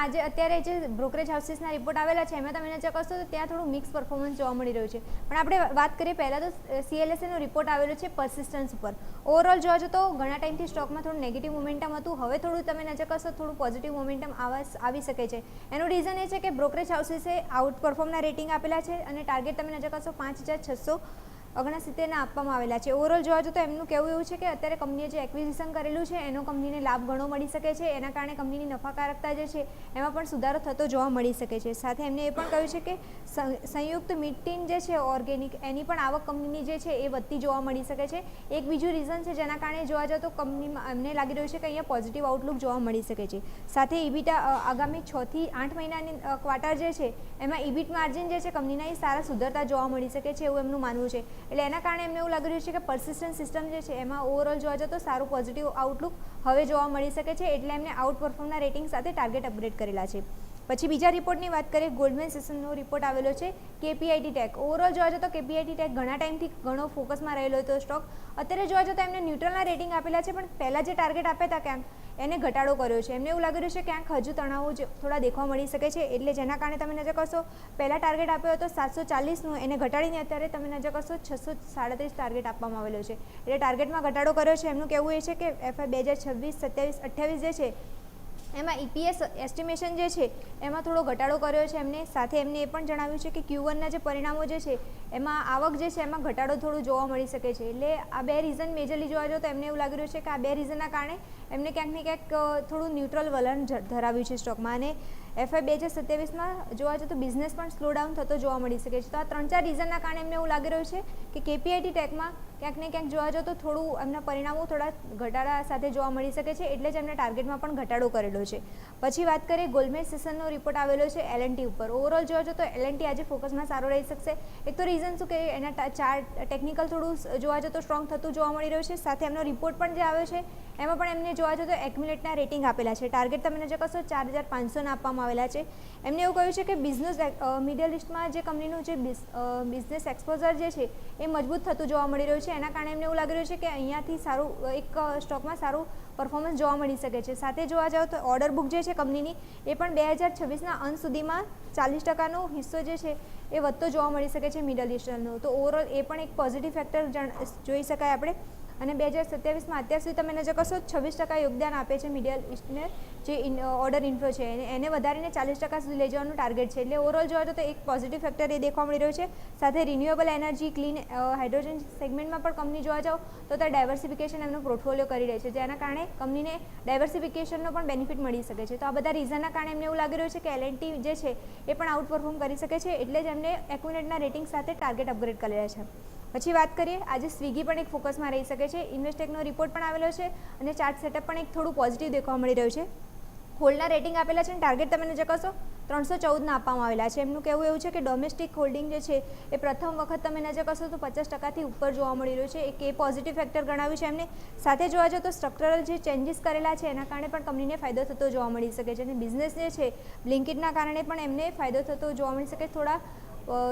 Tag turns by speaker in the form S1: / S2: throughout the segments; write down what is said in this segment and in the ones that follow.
S1: આજે અત્યારે જે બ્રોકરેજ હાઉસીસના રિપોર્ટ આવેલા છે એમાં તમે નજર કરશો તો ત્યાં થોડું મિક્સ પરફોર્મન્સ જોવા મળી રહ્યું છે. પણ આપણે વાત કરીએ પહેલાં તો CLSAનો રિપોર્ટ આવેલો છે પર્સિસ્ટન્સ ઉપર. ઓવરઓલ જોવા જતો ઘણા ટાઈમથી સ્ટોકમાં થોડું નેગેટિવ મોમેન્ટમ હતું. હવે થોડું તમે નજર કરશો થોડું પોઝિટિવ મોમેન્ટમ આવી શકે છે. એનું રીઝન એ છે કે બ્રોકરેજ હાઉસીસે આઉટ પરફોર્મના રેટિંગ આપેલા છે અને ટાર્ગેટ તમે નજર કરશો 5669 આપવામાં આવેલા છે. ઓવરઓલ જોવા જતો એમનું કહેવું એવું છે કે અત્યારે કંપનીએ જે એક્વિઝિશન કરેલું છે એનો કંપનીને લાભ ઘણો મળી શકે છે. એના કારણે કંપનીની નફાકારકતા જે છે એમાં પણ સુધારો થતો જોવા મળી શકે છે. સાથે એમને એ પણ કહ્યું છે કે સંયુક્ત મિડ-ટીન જે છે ઓર્ગેનિક એની પણ આવક કંપનીની જે છે એ વધતી જોવા મળી શકે છે. એક બીજું રીઝન છે જેના કારણે જોવા જતો કંપનીમાં એમને લાગી રહ્યું છે કે અહીંયા પોઝિટિવ આઉટલુક જોવા મળી શકે છે. સાથે ઇબિટા આગામી 6 થી 8 મહિનાની ક્વાર્ટર જે છે એમાં ઇબિટ માર્જિન જે છે કંપનીના એ સારા સુધરતા જોવા મળી શકે છે એવું એમનું માનવું છે. એટલે એના કારણે એમને એવું લાગી રહ્યું છે કે પર્સિસ્ટન્ટ સિસ્ટમ જે છે એમાં ઓવરઓલ જોવા જતો સારું પોઝિટિવ આઉટલુક હવે જોવા મળી શકે છે. એટલે એમને આઉટ પરફોર્મના રેટિંગ સાથે ટાર્ગેટ અપગ્રેડ કરેલા છે. પછી બીજા રિપોર્ટની વાત કરીએ, ગોલ્ડમેન સેશનનો રિપોર્ટ આવેલો છે KPIT ટેક. ઓવરઓલ જોવા જતો KPIT ટેક ઘણા ટાઈમથી ઘણો ફોકસમાં રહેલો હતો સ્ટોક. અત્યારે જોવા જતો એમને ન્યુટ્રલના રેટિંગ આપેલા છે પણ પહેલાં જે ટાર્ગેટ આપ્યા હતા ક્યાંક એને ઘટાડો કર્યો છે. એમને એવું લાગી રહ્યું છે ક્યાંક હજુ તણાવો થોડા દેખવા મળી શકે છે. એટલે જેના કારણે તમે નજર કરશો પહેલાં ટાર્ગેટ આપ્યો હતો 740નું, એને ઘટાડીને અત્યારે તમે નજર કરશો 637 ટાર્ગેટ આપવામાં આવેલો છે. એટલે ટાર્ગેટમાં ઘટાડો કર્યો છે. એમનું કહેવું એ છે કે FY 2026, 27, 28 જે છે એમાં EPS એસ્ટિમેશન જે છે એમાં થોડો ઘટાડો કર્યો છે એમને. સાથે એમને એ પણ જણાવ્યું છે કે Q1ના જે પરિણામો જે છે એમાં આવક જે છે એમાં ઘટાડો થોડું જોવા મળી શકે છે. એટલે આ બે રીઝન મેજરલી જોવા જાઓ તો એમને એવું લાગી રહ્યું છે કે આ બે રીઝનના કારણે એમને ક્યાંક ને ક્યાંક થોડું ન્યુટ્રલ વલણ ધરાવ્યું છે સ્ટોકમાં. અને FY 2027માં જોવા જતો બિઝનેસ પણ સ્લો ડાઉન થતો જોવા મળી શકે છે. તો આ 3-4 રીઝનના કારણે એમને એવું લાગી રહ્યું છે કે KPIT ટેકમાં ક્યાંક ને ક્યાંક જોવા જતો થોડું એમના પરિણામો થોડા ઘટાડા સાથે જોવા મળી શકે છે. એટલે જ એમને ટાર્ગેટમાં પણ ઘટાડો કરેલો છે. પછી વાત કરીએ, ગોલ્ડમેન સેશનનો રિપોર્ટ આવેલો છે L&T ઉપર. ઓવરઓલ જોવા જતો L&T આજે ફોકસમાં સારો રહી શકશે. એક તો રીઝન શું કે એના ચાર્ટ ટેકનિકલ થોડું જોવા જતો સ્ટ્રોંગ થતું જોવા મળી રહ્યું છે. સાથે એમનો રિપોર્ટ પણ જે આવ્યો છે એમાં પણ એમને જોવા જતો એક્યુમ્યુલેટના રેટિંગ આપેલા છે. ટાર્ગેટ તમે જે કશો 4500 આપવામાં આવેલા છે. એમને એવું કહ્યું છે કે બિઝનેસ મિડલ ઇસ્ટમાં જે કંપનીનું જે બિઝનેસ એક્સપોઝર જે છે એ મજબૂત થતું જોવા મળી રહ્યું છે. એના કારણે એમને એવું લાગી રહ્યું છે કે અહીંયાથી સારું એક સ્ટોકમાં સારું પરફોર્મન્સ જોવા મળી શકે છે. સાથે જોવા જાઓ તો ઓર્ડર બુક જે છે કંપનીની એ પણ 2026ના અંત સુધીમાં 40%નો હિસ્સો જે છે એ વધતો જોવા મળી શકે છે મિડલ ઇસ્ટનો. તો ઓવરઓલ એ પણ એક પોઝિટિવ ફેક્ટર જોઈ શકાય આપણે. અને 2027માં અત્યાર સુધી તમે નજર કરશો 26% યોગદાન આપે છે મિડલ ઇસ્ટને જે ઓર્ડર ઇન્ફ્લો છે એને વધારીને 40% સુધી લઈ જવાનું ટાર્ગેટ છે. એટલે ઓવરઓલ જોવા જતો એક પોઝિટિવ ફેક્ટર એ દેખવા મળી રહ્યો છે. સાથે રિન્યુએબલ એનર્જી, ક્લીન હાઇડ્રોજન સેગમેન્ટમાં પણ કંપની જોવા જાઓ તો ત્યાં ડાયવર્સિફિકેશન એમનો પોર્ટફોલિયો કરી રહે છે. જેના કારણે કંપનીને ડાયવર્સિફિકેશનનો પણ બેનિફિટ મળી શકે છે. તો આ બધા રીઝનના કારણે એમને એવું લાગી રહ્યું છે કે L&T જે છે એ પણ આઉટ પરફોર્મ કરી શકે છે. એટલે જ એમને એક્યુમ્યુલેટના રેટિંગ સાથે ટાર્ગેટ અપગ્રેડ કરેલા છે. પછી વાત કરીએ, આજે સ્વિગી પણ એક ફોકસમાં રહી શકે છે. ઇન્વેસ્ટેકનો રિપોર્ટ પણ આવેલો છે અને ચાર્ટ સેટઅપ પણ એક થોડું પોઝિટિવ દેખવા મળી રહ્યું છે. હોલ્ડના રેટિંગ આપેલા છે અને ટાર્ગેટ તમે નજર કરશો 314ના આપવામાં આવેલા છે. એમનું કહેવું એવું છે કે ડોમેસ્ટિક હોલ્ડિંગ જે છે એ પ્રથમ વખત તમે નજર કરશો તો 50%થી ઉપર જોવા મળી રહ્યું છે. એક એ પોઝિટિવ ફેક્ટર ગણાવ્યું છે એમને. સાથે જોવા જાઓ તો સ્ટ્રક્ચરલ જે ચેન્જીસ કરેલા છે એના કારણે પણ કંપનીને ફાયદો થતો જોવા મળી શકે છે. અને બિઝનેસ જે છે બ્લિંકિટના કારણે પણ એમને ફાયદો થતો જોવા મળી શકે. થોડા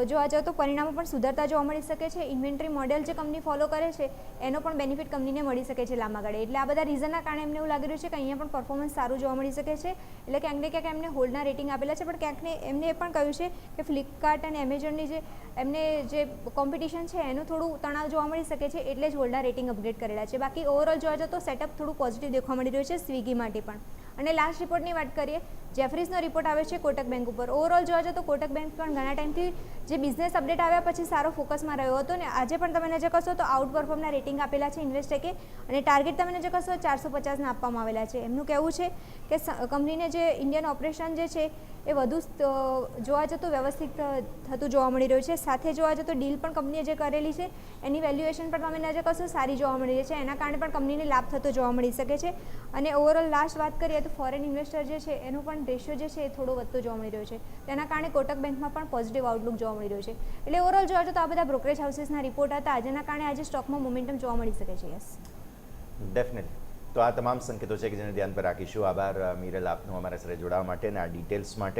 S1: જોવા જાઓ તો પરિણામો પણ સુધરતા જોવા મળી શકે છે. ઇન્વેન્ટરી મોડેલ જે કંપની ફોલો કરે છે એનો પણ બેનિફિટ કંપનીને મળી શકે છે લાંબા ગાળે. એટલે આ બધા રીઝનના કારણે એમને એવું લાગી રહ્યું છે કે અહીંયા પણ પરફોર્મન્સ સારું જોવા મળી શકે છે. એટલે ક્યાંક ને ક્યાંક એમને હોલ્ડના રેટિંગ આપેલા છે. પણ ક્યાંકને એમને એ પણ કહ્યું છે કે ફ્લિપકાર્ટ અને એમેઝોનની જે એમને જે કોમ્પિટિશન છે એનું થોડું તણાવ જોવા મળી શકે છે. એટલે જ હોલ્ડના રેટિંગ અપગ્રેડ કરેલા છે. બાકી ઓવરઓલ જોવા જાઓ તો સેટઅપ થોડું પોઝિટિવ દેખવા મળી રહ્યું છે સ્વિગી માટે પણ. અને લાસ્ટ રિપોર્ટની વાત કરીએ, જેફરીઝનો રિપોર્ટ આવે છે કોટક બેંક ઉપર. ઓવરઓલ જોવા જાઓ તો કોટક બેંક પણ ઘણા ટાઈમથી જે બિઝનેસ અપડેટ આવ્યા પછી સારો ફોકસમાં રહ્યો હતો ને આજે પણ તમે નજર કરશો તો આઉટ પરફોર્મના રેટિંગ આપેલા છે ઇન્વેસ્ટેકે. અને ટાર્ગેટ તમે નજર કરશો 450ના આપવામાં આવેલા છે. એમનું કહેવું છે કે કંપનીને જે ઇન્ડિયન ઓપરેશન જે છે એ વધુ જોવા જતું વ્યવસ્થિત થતું જોવા મળી રહ્યું છે. સાથે જોવા જતો ડીલ પણ કંપનીએ જે કરેલી છે એની વેલ્યુએશન પણ તમે નજર કરશો સારી જોવા મળી રહી છે. એના કારણે પણ કંપનીને લાભ થતો જોવા મળી શકે છે. અને ઓવરઓલ લાસ્ટ વાત કરીએ તો ફોરેન ઇન્વેસ્ટર જે છે એનો પણ રેશિયો જે છે એ થોડો વધતો જોવા મળી રહ્યો છે. તેના કારણે કોટક બેંકમાં પણ પોઝિટિવ આઉટલુક જોવા મળી રહ્યું છે. એટલે ઓવરઓલ જોવા જતો આ બધા બ્રોકરેજ હાઉસીસના રિપોર્ટ હતા. જેના કારણે આજે સ્ટોકમાં મોમેન્ટમ જોવા મળી શકે છે. Yes,
S2: definitely. તો આ તમામ સંકેતો છે કે જેને ધ્યાન પર રાખીશું. આભાર મિરલ આપનું અમારા સાથે જોડાવા માટે અને આ ડિટેલ્સ માટે.